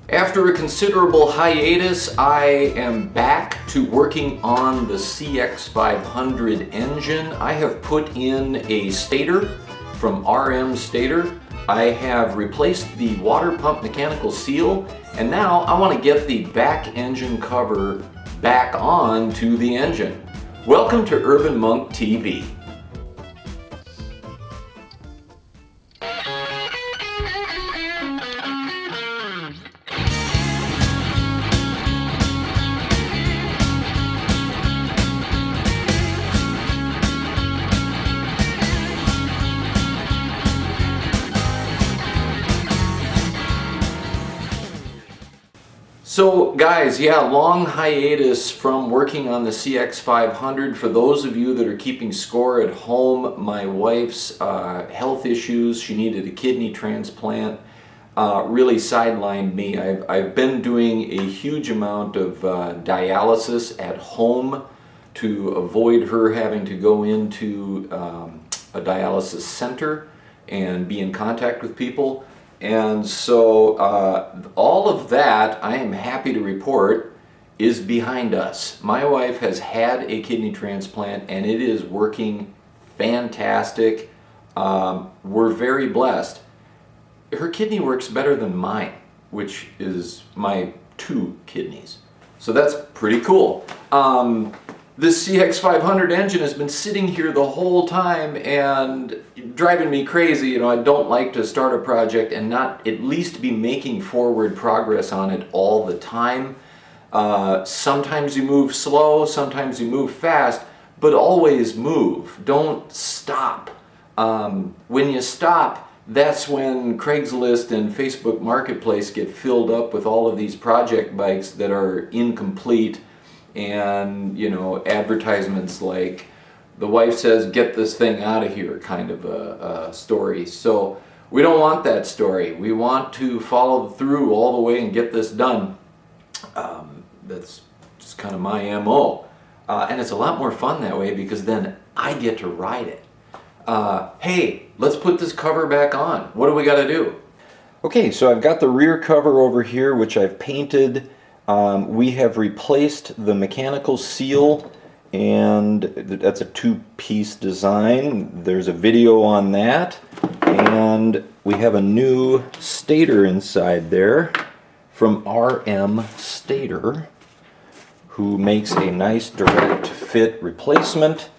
After a considerable hiatus, I am back to working on the CX500 engine. I have put in a stator from RM Stator. I have replaced the water pump mechanical seal, and now I want to get the back engine cover back on to the engine. Welcome to Urban Monk TV. So guys, yeah, long hiatus from working on the CX500. For those of you that are keeping score at home, my wife's health issues, she needed a kidney transplant, really sidelined me. I've been doing a huge amount of dialysis at home to avoid her having to go into a dialysis center and be in contact with people. And so all of that, I am happy to report, is behind us. My wife has had a kidney transplant and it is working fantastic. We're very blessed. Her kidney works better than mine, which is my 2 kidneys. So that's pretty cool. This CX500 engine has been sitting here the whole time and driving me crazy. You know, I don't like to start a project and not at least be making forward progress on it all the time. Sometimes you move slow, sometimes you move fast, but always move. Don't stop. When you stop, that's when Craigslist and Facebook Marketplace get filled up with all of these project bikes that are incomplete. And, you know, advertisements like the wife says, get this thing out of here kind of a story. So we don't want that story. We want to follow through all the way and get this done. That's just kind of my MO. And it's a lot more fun that way because then I get to ride it. Hey, let's put this cover back on. What do we got to do? Okay, so I've got the rear cover over here, which I've painted. We have replaced the mechanical seal, and that's a 2-piece design. There's a video on that, and we have a new stator inside there from RM Stator, who makes a nice direct fit replacement.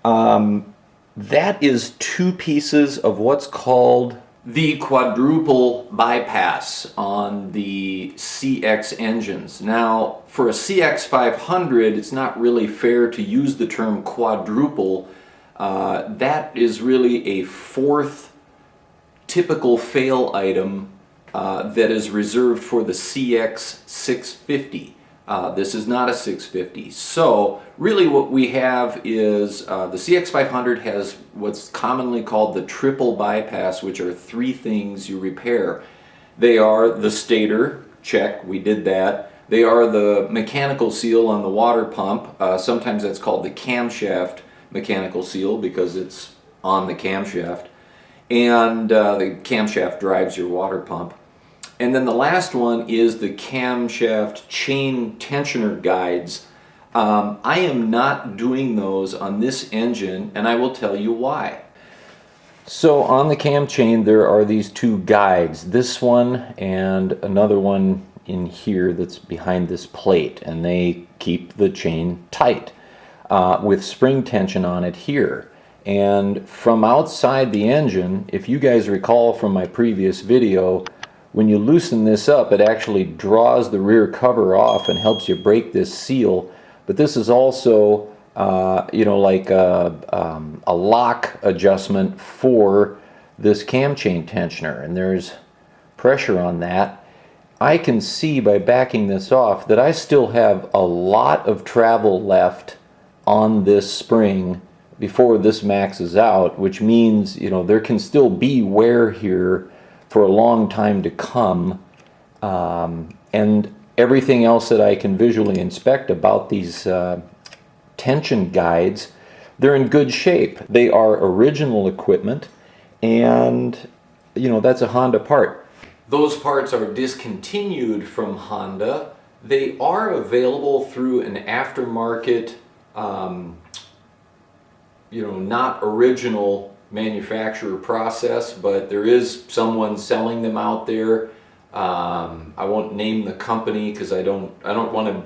That is 2 pieces of what's called the quadruple bypass on the CX engines. Now, for a CX500, it's not really fair to use the term quadruple. That is really a 4th typical fail item that is reserved for the CX650. This is not a 650. So really what we have is the CX500 has what's commonly called the triple bypass, which are 3 things you repair. They are the stator, check, we did that. They are the mechanical seal on the water pump. Sometimes that's called the camshaft mechanical seal because it's on the camshaft. And the camshaft drives your water pump. And then the last one is the camshaft chain tensioner guides. I am not doing those on this engine, and I will tell you why. So on the cam chain there are these 2 guides, this one and another one in here that's behind this plate, and they keep the chain tight with spring tension on it here. And from outside the engine, if you guys recall from my previous video, when you loosen this up, it actually draws the rear cover off and helps you break this seal. But this is also, you know, like a lock adjustment for this cam chain tensioner, and there's pressure on that. I can see by backing this off that I still have a lot of travel left on this spring before this maxes out, which means, you know, there can still be wear here for a long time to come, and everything else that I can visually inspect about these tension guides, they're in good shape. They are original equipment, and you know, that's a Honda part. those parts are discontinued from Honda. They are available through an aftermarket, not original manufacturer process, but there is someone selling them out there. I won't name the company because I don't want to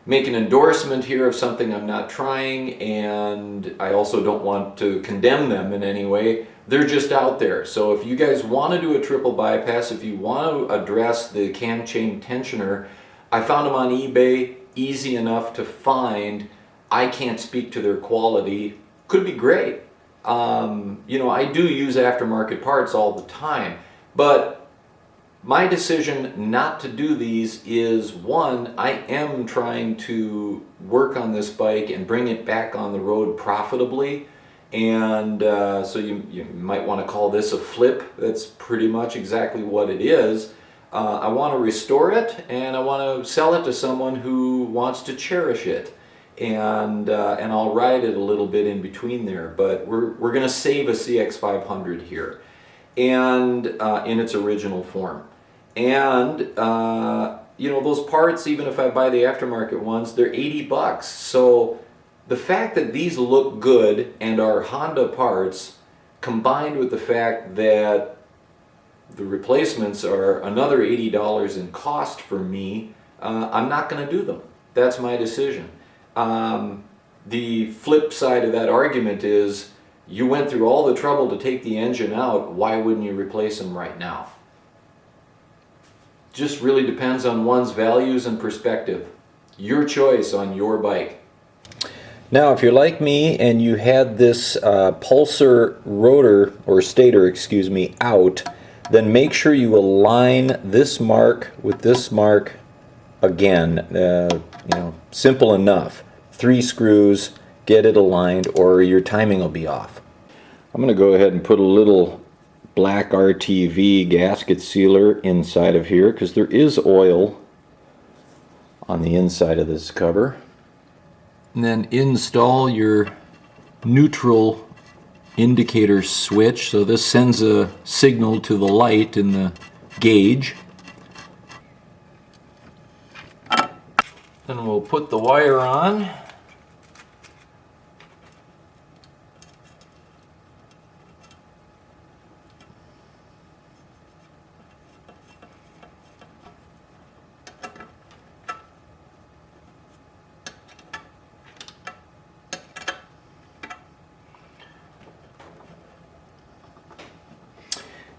make an endorsement here of something I'm not trying, and I also don't want to condemn them in any way. They're just out there. So if you guys want to do a triple bypass, if you want to address the cam chain tensioner, I found them on eBay, easy enough to find. I can't speak to their quality. Could be great. I do use aftermarket parts all the time, but my decision not to do these is, one, I am trying to work on this bike and bring it back on the road profitably, and so you might want to call this a flip. That's pretty much exactly what it is. I want to restore it, and I want to sell it to someone who wants to cherish it, and I'll ride it a little bit in between there, but we're going to save a CX500 here, and in its original form. And those parts, even if I buy the aftermarket ones, they're 80 bucks. So the fact that these look good and are Honda parts, combined with the fact that the replacements are another $80 in cost for me, I'm not going to do them. That's my decision. The flip side of that argument is, you went through all the trouble to take the engine out, why wouldn't you replace them right now? Just really depends on one's values and perspective. Your choice on your bike. Now, if you're like me and you had this pulsar rotor, or stator, excuse me, out, then make sure you align this mark with this mark again. Simple enough. 3 screws, get it aligned, or your timing will be off. I'm going to go ahead and put a little black RTV gasket sealer inside of here because there is oil on the inside of this cover. And then install your neutral indicator switch. So this sends a signal to the light in the gauge. Then we'll put the wire on.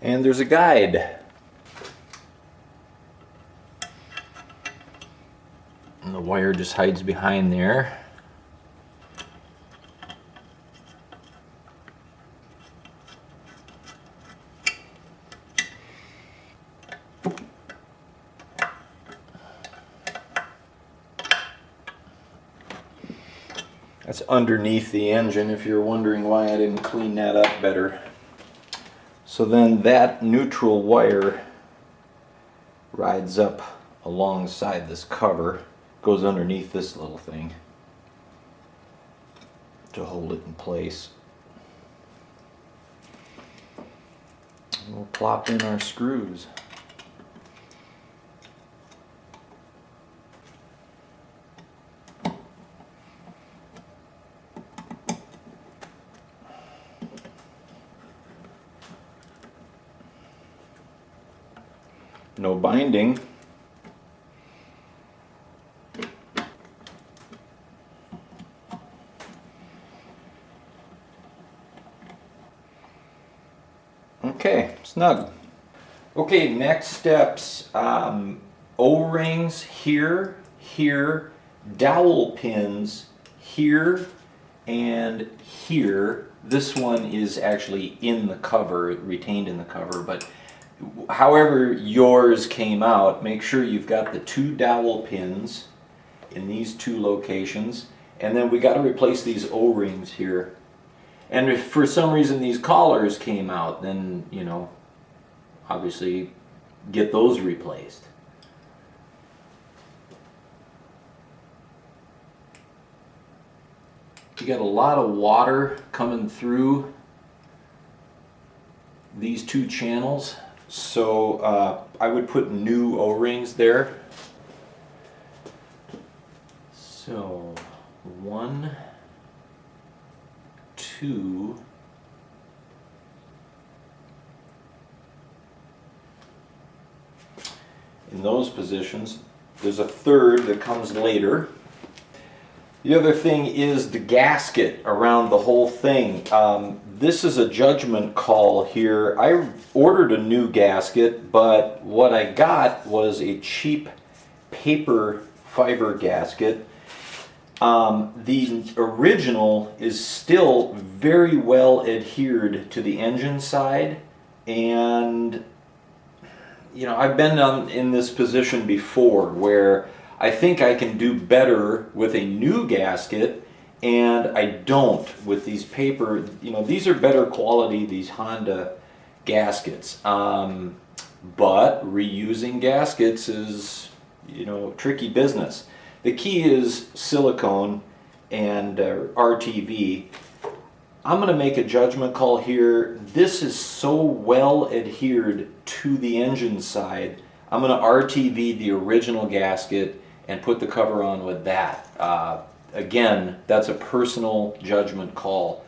And there's a guide. And the wire just hides behind there. That's underneath the engine, if you're wondering why I didn't clean that up better. So then that neutral wire rides up alongside this cover, goes underneath this little thing to hold it in place. And we'll plop in our screws. No binding. Okay, snug. Okay, next steps. O-rings here, here, dowel pins here, and here. This one is actually in the cover, retained in the cover, but however yours came out, make sure you've got the 2 dowel pins in these 2 locations, and then we got to replace these O-rings here. And if for some reason these collars came out, then obviously get those replaced. You got a lot of water coming through these 2 channels. So I would put new O-rings there. So 1, 2, in those positions. There's a third that comes later. The other thing is the gasket around the whole thing. This is a judgment call here. I ordered a new gasket, but what I got was a cheap paper fiber gasket. The original is still very well adhered to the engine side, and you know, I've been in this position before where I think I can do better with a new gasket, and I don't with these paper. You know, these are better quality, these Honda gaskets, but reusing gaskets is, you know, tricky business. The key is silicone and RTV. I'm going to make a judgment call here. This is so well adhered to the engine side. I'm going to RTV the original gasket and put the cover on with that. Again, that's a personal judgment call.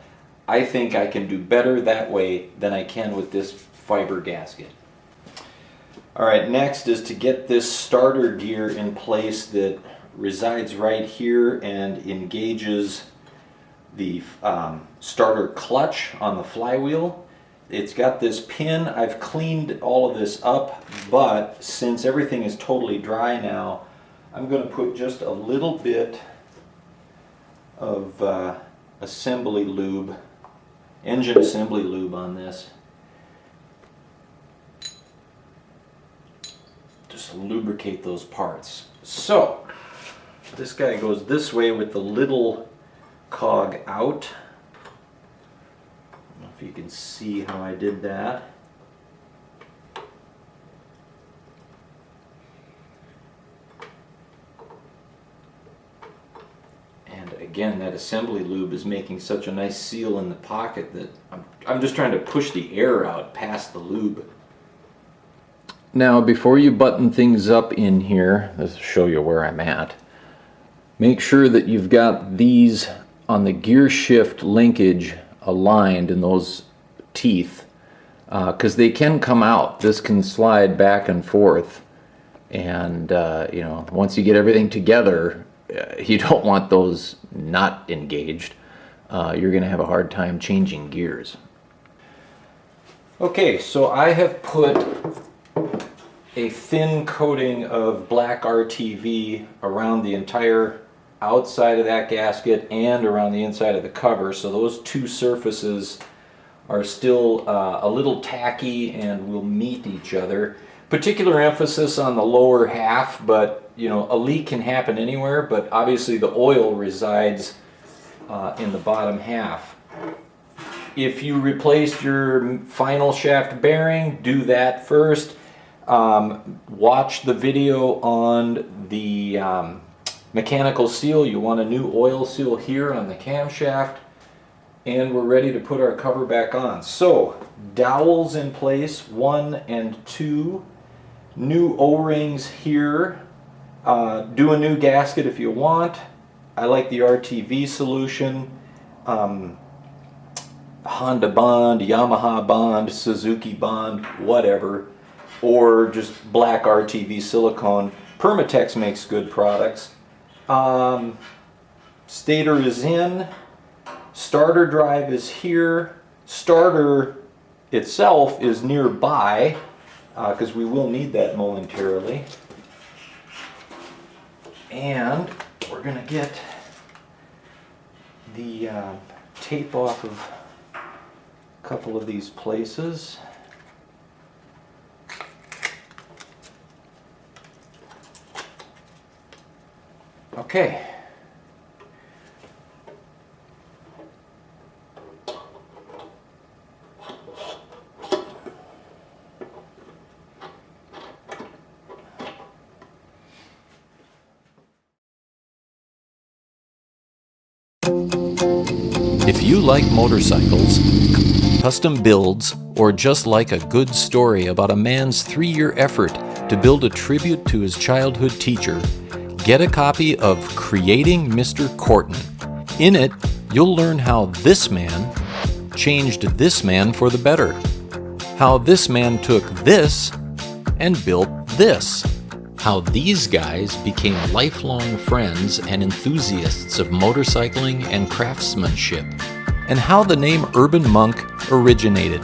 I think I can do better that way than I can with this fiber gasket. All right, next is to get this starter gear in place that resides right here and engages the starter clutch on the flywheel. It's got this pin. I've cleaned all of this up, but since everything is totally dry now, I'm going to put just a little bit of assembly lube, engine assembly lube on this. Just lubricate those parts. So this guy goes this way with the little cog out. I don't know if you can see how I did that. And again, that assembly lube is making such a nice seal in the pocket that I'm just trying to push the air out past the lube. Now, before you button things up in here, this will show you where I'm at. Make sure that you've got these on the gear shift linkage aligned in those teeth, because they can come out. This can slide back and forth, and you know, once you get everything together, you don't want those not engaged. You're going to have a hard time changing gears. Okay, so I have put a thin coating of black RTV around the entire outside of that gasket and around the inside of the cover, so those two surfaces are still a little tacky and will meet each other. Particular emphasis on the lower half, but you know, a leak can happen anywhere, but obviously the oil resides in the bottom half. If you replaced your final shaft bearing, do that first. Watch the video on the mechanical seal. You want a new oil seal here on the camshaft, and we're ready to put our cover back on. So dowels in place, 1 and 2, new O-rings here. Do a new gasket if you want. I like the RTV solution. Honda Bond, Yamaha Bond, Suzuki Bond, whatever, or just black RTV silicone. Permatex makes good products. Stator is in, starter drive is here, starter itself is nearby, because we will need that momentarily. And we're going to get the tape off of a couple of these places. Okay. If you like motorcycles, custom builds, or just like a good story about a man's 3-year effort to build a tribute to his childhood teacher, get a copy of Creating Mr. Corton. In it, you'll learn how this man changed this man for the better. How this man took this and built this. How these guys became lifelong friends and enthusiasts of motorcycling and craftsmanship. And how the name Urban Monk originated.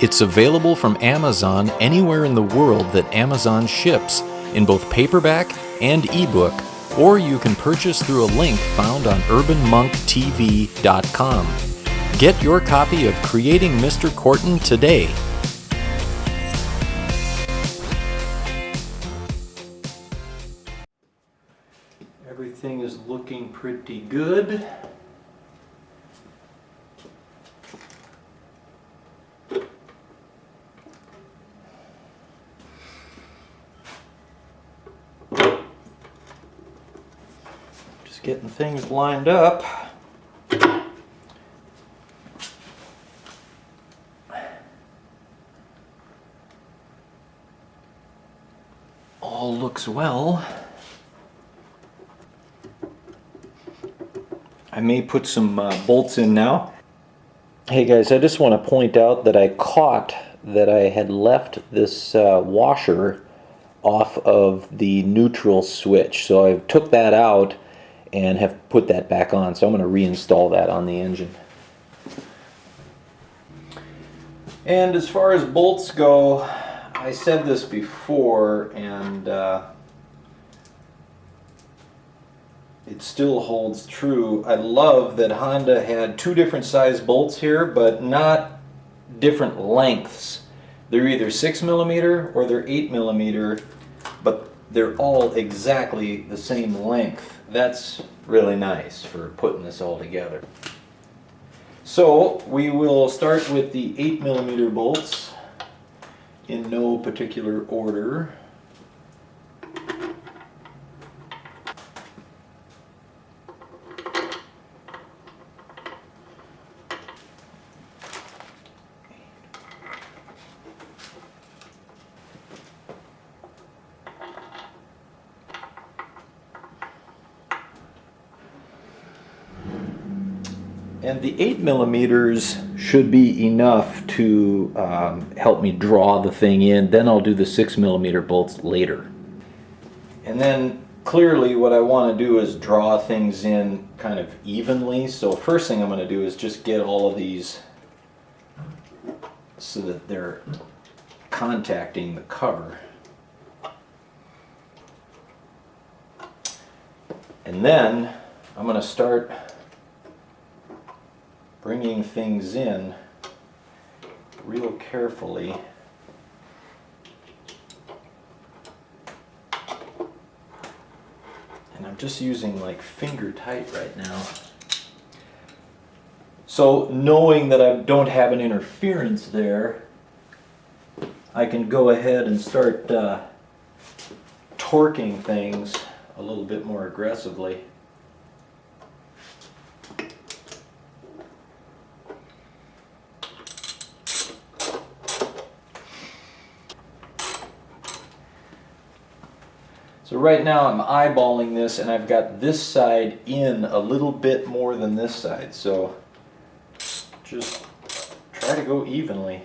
It's available from Amazon anywhere in the world that Amazon ships, in both paperback and ebook, or you can purchase through a link found on urbanmonktv.com. Get your copy of Creating Mr. Corton today. Everything is looking pretty good. Just getting things lined up. All looks well. I may put some bolts in now. Hey guys, I just want to point out that I caught that I had left this washer off of the neutral switch. So I took that out and have put that back on. So I'm going to reinstall that on the engine. And as far as bolts go, I said this before, and it still holds true. I love that Honda had 2 different size bolts here, but not different lengths. They're either 6mm or they're 8mm, but they're all exactly the same length. That's really nice for putting this all together. So we will start with the 8mm bolts in no particular order. And the 8mm should be enough to help me draw the thing in. Then I'll do the 6mm bolts later. And then clearly what I want to do is draw things in kind of evenly. So first thing I'm going to do is just get all of these so that they're contacting the cover. And then I'm going to start bringing things in real carefully. And I'm just using like finger tight right now. So knowing that I don't have an interference there, I can go ahead and start torquing things a little bit more aggressively. So right now I'm eyeballing this, and I've got this side in a little bit more than this side, so just try to go evenly.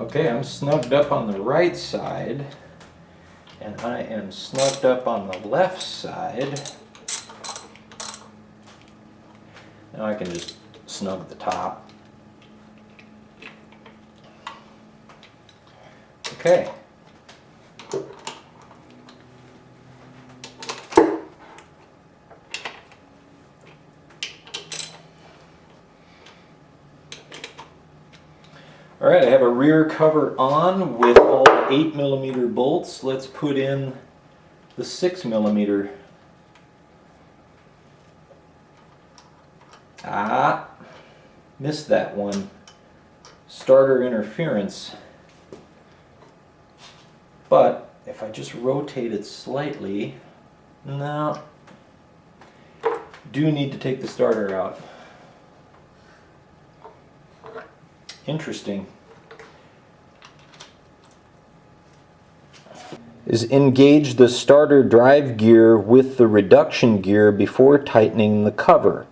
Okay, I'm snugged up on the right side. And I am snugged up on the left side. Now I can just snug the top. Okay. All right, I have a rear cover on with all 8mm bolts. Let's put in the 6mm. Missed that one. starter interference. But if I just rotate it slightly, no, do need to take the starter out. Interesting. Is engage the starter drive gear with the reduction gear before tightening the cover.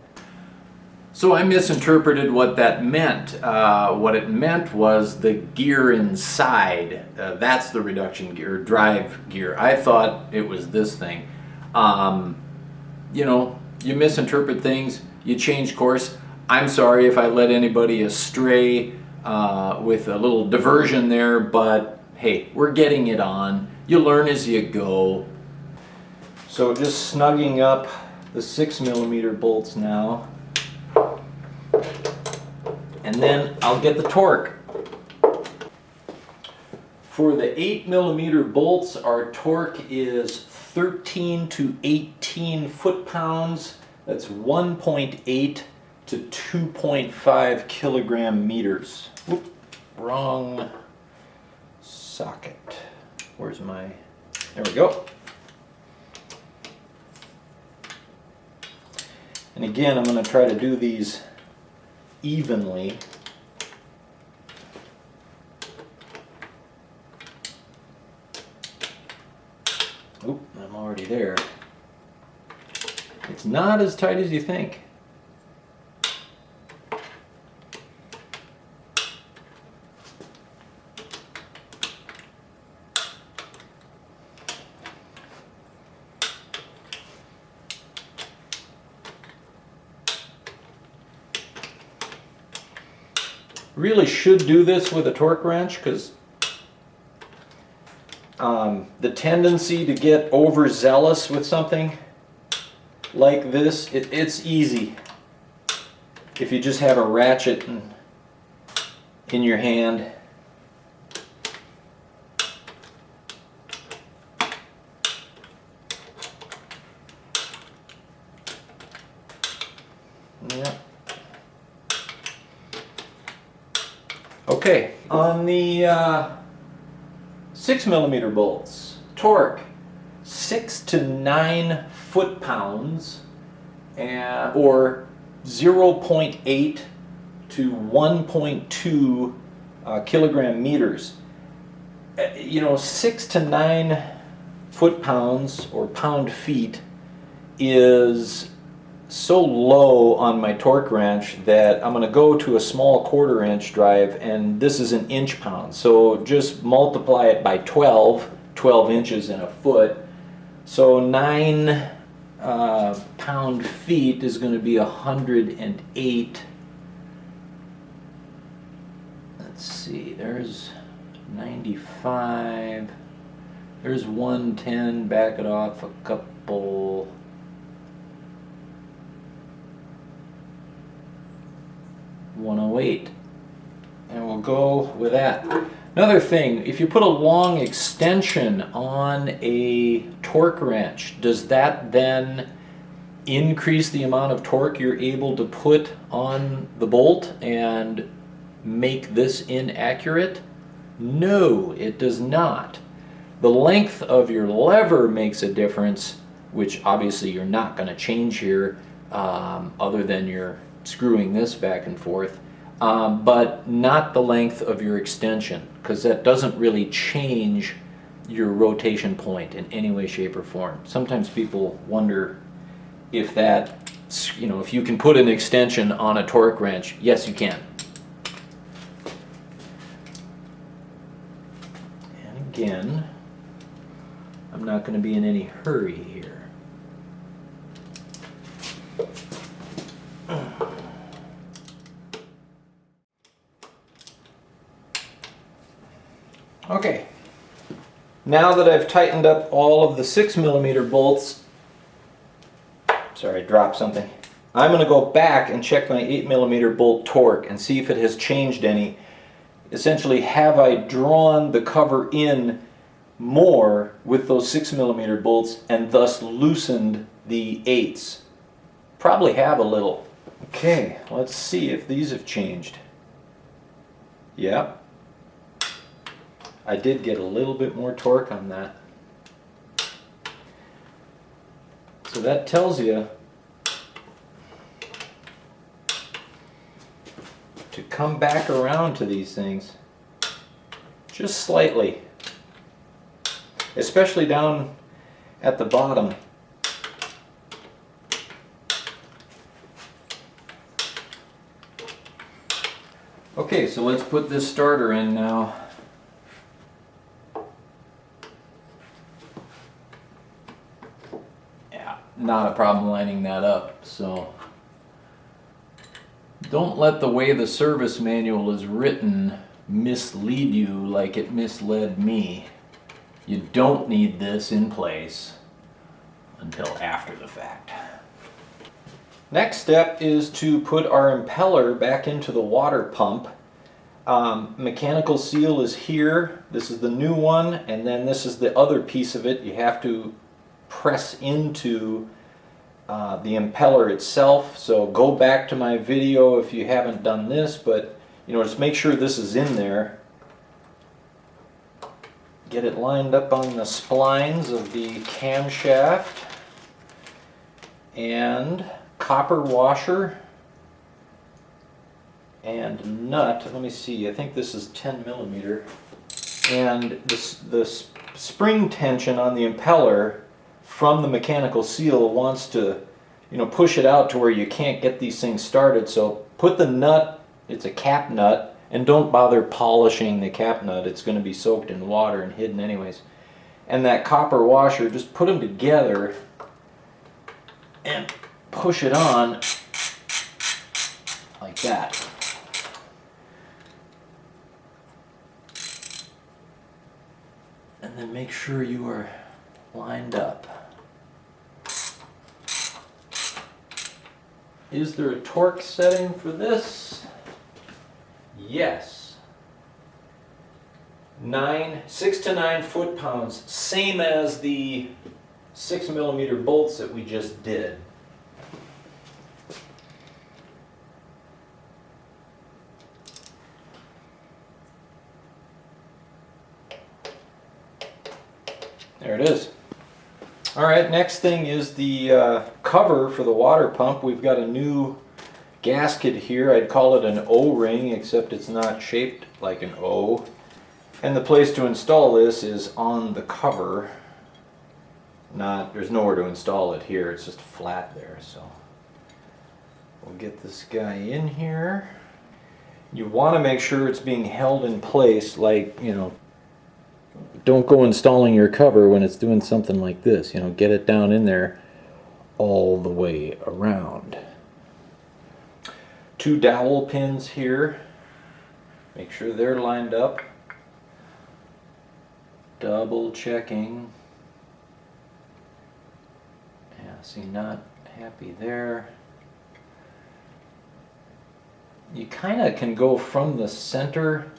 So I misinterpreted what that meant. What it meant was the gear inside. That's the reduction gear, drive gear. I thought it was this thing. You know, you misinterpret things, you change course. I'm sorry if I led anybody astray with a little diversion there, but hey, we're getting it on. You learn as you go. So just snugging up the 6mm bolts now. And then I'll get the torque. For the 8mm bolts, our torque is 13 to 18 foot-pounds. That's 1.8 to 2.5 kilogram meters. Whoop, wrong socket. Where's my, there we go. And again, I'm going to try to do these evenly. Oop, I'm already there. It's not as tight as you think. Really should do this with a torque wrench, because the tendency to get overzealous with something like this, it's easy if you just have a ratchet in your hand. Yeah. Okay, on the 6mm bolts, torque 6 to 9 foot-pounds, or 0.8 to 1.2 kilogram meters. You know, 6 to 9 foot-pounds or pound-feet is so low on my torque wrench that I'm going to go to a small 1/4 inch drive, and this is an inch-pound. So just multiply it by 12 inches in a foot. So 9 pound-feet is going to be 108. Let's see, there's 95. There's 110, back it off a couple. 108, and we'll go with that. Another thing, if you put a long extension on a torque wrench, does that then increase the amount of torque you're able to put on the bolt and make this inaccurate? No, it does not. The length of your lever makes a difference, which obviously you're not going to change here, other than you're screwing this back and forth, but not the length of your extension, because that doesn't really change your rotation point in any way, shape, or form. Sometimes people wonder if that, you know, if you can put an extension on a torque wrench. Yes, you can. And again, I'm not going to be in any hurry here. Okay, now that I've tightened up all of the 6mm bolts, sorry, I dropped something. I'm going to go back and check my 8mm bolt torque and see if it has changed any. Essentially, have I drawn the cover in more with those 6mm bolts and thus loosened the 8s? Probably have a little. Okay, let's see if these have changed. Yep. I did get a little bit more torque on that. So that tells you to come back around to these things just slightly, especially down at the bottom. Okay, so let's put this starter in now. Yeah, not a problem lining that up, so don't let the way the service manual is written mislead you like it misled me. You don't need this in place until after the fact. Next step is to put our impeller back into the water pump. Mechanical seal is here. This is the new one, and then this is the other piece of it. You have to press into the impeller itself. So go back to my video if you haven't done this, but just make sure this is in there. Get it lined up on the splines of the camshaft, and copper washer and nut. Let me see, I think this is 10 millimeter. And the spring tension on the impeller from the mechanical seal wants to push it out to where you can't get these things started. So put the nut, it's a cap nut, and don't bother polishing the cap nut. It's going to be soaked in water and hidden anyways. And that copper washer, just put them together and push it on like that. And then make sure you are lined up. Is there a torque setting for this? Yes. 6 to 9 foot-pounds, same as the 6 millimeter bolts that we just did. There it is. All right, next thing is the cover for the water pump. We've got a new gasket here. I'd call it an O-ring, except it's not shaped like an O. And the place to install this is on the cover. There's nowhere to install it here. It's just flat there. So we'll get this guy in here. You want to make sure it's being held in place, like, don't go installing your cover when it's doing something like this. Get it down in there all the way around. 2 dowel pins here. Make sure they're lined up. Double checking. Yeah, see, not happy there. You kind of can go from the center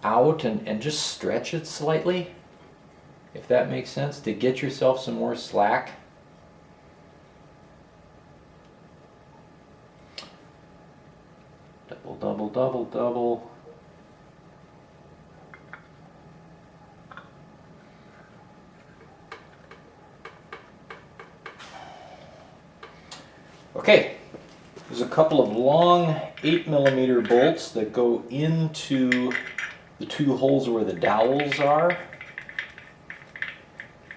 out and just stretch it slightly, if that makes sense, to get yourself some more slack. Double, double, double, double. Okay, there's a couple of long 8 millimeter bolts that go into the 2 holes where the dowels are.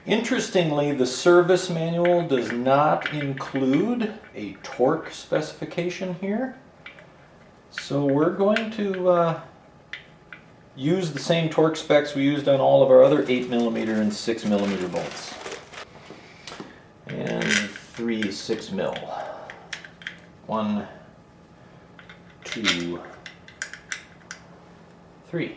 Interestingly, the service manual does not include a torque specification here. So we're going to use the same torque specs we used on all of our other 8 millimeter and 6 millimeter bolts. And 3 6 mil. 1, 2, 3.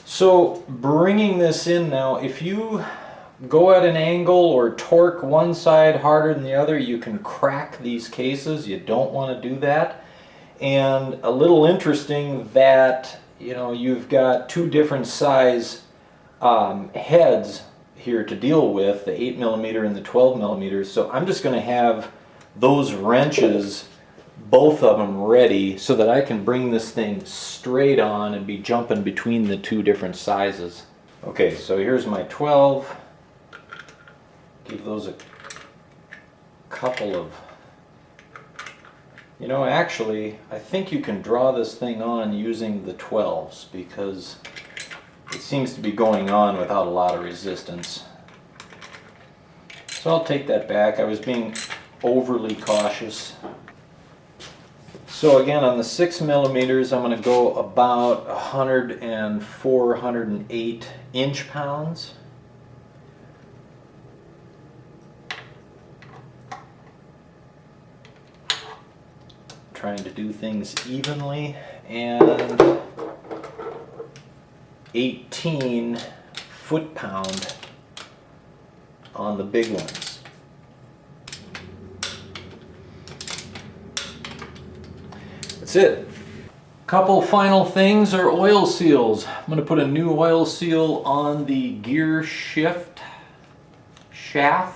So bringing this in now, if you go at an angle or torque one side harder than the other, you can crack these cases. You don't want to do that. And a little interesting that you've got 2 different size heads here to deal with, the 8mm and the 12mm, so I'm just going to have those wrenches, both of them ready, so that I can bring this thing straight on and be jumping between the two different sizes. Okay, so here's my 12. Give those a couple of... You know, actually, I think you can draw this thing on using the 12s because it seems to be going on without a lot of resistance. So I'll take that back. I was being overly cautious. So again, on the 6mm, I'm going to go about 104, 108 inch-pounds. Trying to do things evenly, and 18 foot-pound on the big ones. That's it. Couple final things are oil seals. I'm going to put a new oil seal on the gear shift shaft.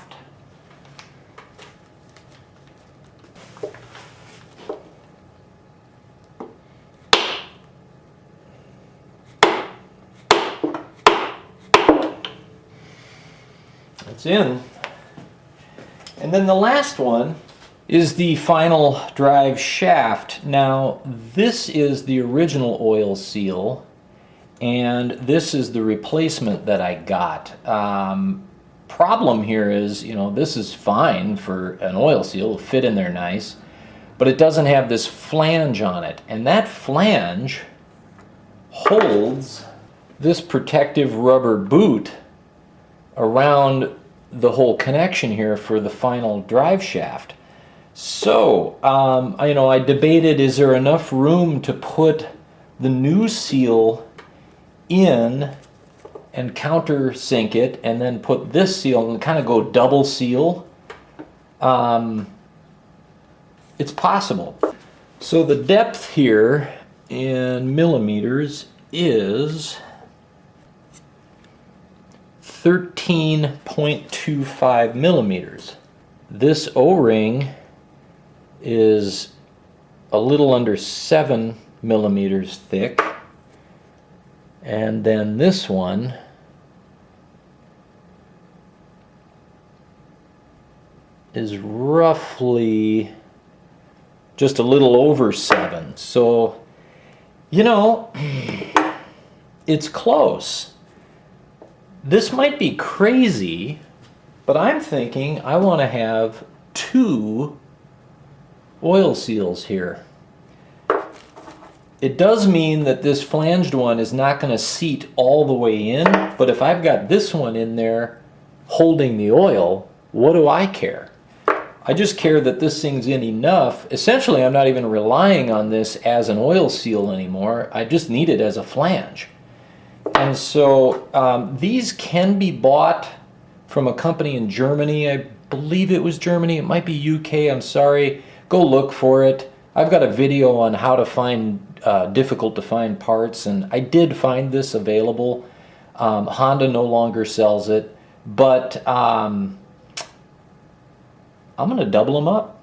It's in. And then the last one is the final drive shaft. Now, this is the original oil seal, and this is the replacement that I got. Problem here is, you know, this is fine for an oil seal, it'll fit in there nice, but it doesn't have this flange on it, and that flange holds this protective rubber boot around the whole connection here for the final drive shaft. So, you know, I debated, is there enough room to put the new seal in and countersink it, and then put this seal and kind of go double seal? It's possible. So the depth here in millimeters is 13.25 millimeters. This O-ring is a little under 7 millimeters thick, and then this one is roughly just a little over 7. So, you know, it's close. This might be crazy, but I'm thinking I want to have 2 oil seals here. It does mean that this flanged one is not going to seat all the way in, but if I've got this one in there holding the oil, what do I care? I just care that this thing's in enough. Essentially, I'm not even relying on this as an oil seal anymore. I just need it as a flange. And so these can be bought from a company in Germany. I believe it was Germany. It might be UK. I'm sorry. Go look for it. I've got a video on how to find difficult to find parts, and I did find this available. Honda no longer sells it, but I'm going to double them up.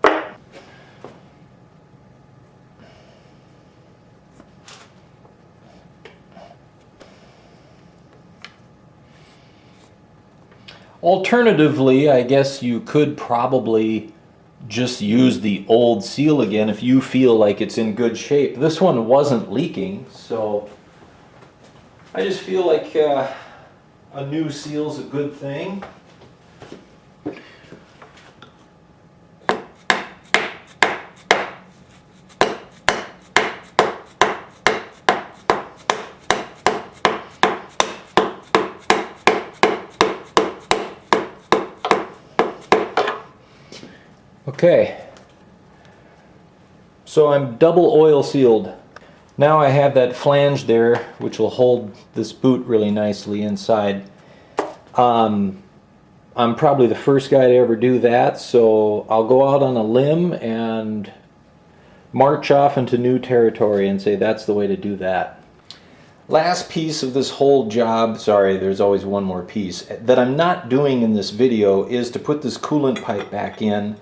Alternatively, I guess you could probably just use the old seal again if you feel like it's in good shape. This one wasn't leaking, so I just feel like a new seal's a good thing. Okay, so I'm double oil sealed. Now I have that flange there, which will hold this boot really nicely inside. I'm probably the first guy to ever do that, so I'll go out on a limb and march off into new territory and say that's the way to do that. Last piece of this whole job, sorry, there's always one more piece, that I'm not doing in this video is to put this coolant pipe back in.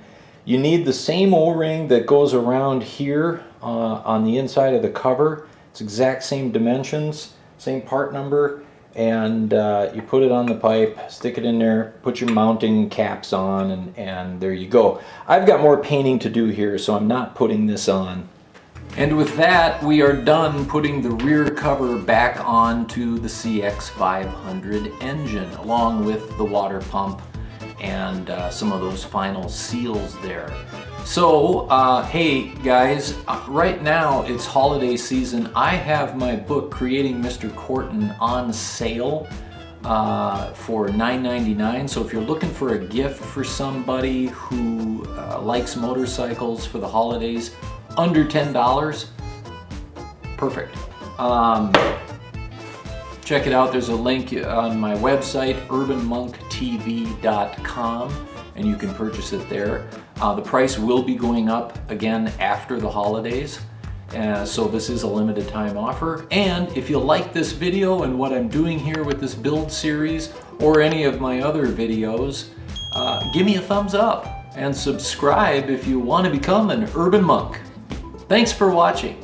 You need the same O-ring that goes around here on the inside of the cover. It's exact same dimensions, same part number, and you put it on the pipe, stick it in there, put your mounting caps on, and there you go. I've got more painting to do here, so I'm not putting this on. And with that, we are done putting the rear cover back onto the CX500 engine, along with the water pump and some of those final seals there. So, hey guys, right now it's holiday season. I have my book, Creating Mr. Corton, on sale for $9.99. So if you're looking for a gift for somebody who likes motorcycles for the holidays, under $10, perfect. Check it out. There's a link on my website, urbanmonktv.com, and you can purchase it there. The price will be going up again after the holidays, so this is a limited time offer. And if you like this video and what I'm doing here with this build series or any of my other videos, give me a thumbs up and subscribe if you want to become an urban monk. Thanks for watching.